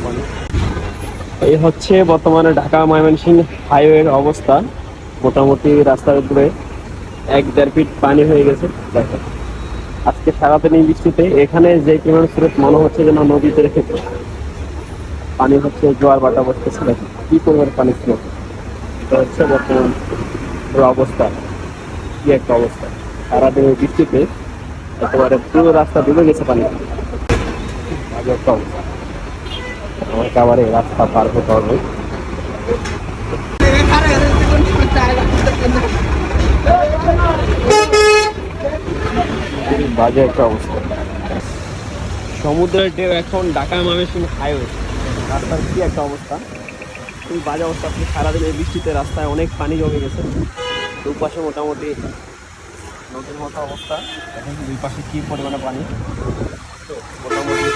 পানি। এই হচ্ছে বর্তমানে ঢাকা ময়মনসিংহ হাইওয়ের অবস্থা। মোটামুটি রাস্তার উপরে 1-1.5 ফিট পানি হয়ে গেছে। দেখেন আজকে সারাদিন এই বৃষ্টিতে এখানে যে পরিমাণ স্রোত মনে হচ্ছে যেন নদীতে রেখেছে। পানি হচ্ছে জোয়ার বাটা বসতেছে, দেখেন কি পরিমাণ পানি স্রোত। এটা হচ্ছে বর্তমান পুরো অবস্থা, কি একটা অবস্থা। সারাদিন এই বৃষ্টিতে একেবারে পুরো রাস্তা ডুবে গেছে পানি, বাজে একটা অবস্থা। আমাকে আবার এই রাস্তা পার হতে হবে। খুবই বাজে একটা অবস্থা। সমুদ্রের ঢেউ এখন ঢাকা ময়মনসিংহ হাইওয়ে, রাস্তার কি একটা অবস্থা, খুবই বাজে অবস্থা। আপনি সারাদিন এই বৃষ্টিতে রাস্তায় অনেক পানি জমে গেছে। দুপাশে মোটামুটি নদীর মতো অবস্থা, দেখেন দুই পাশে কি পরিমাণে পানি। তো মোটামুটি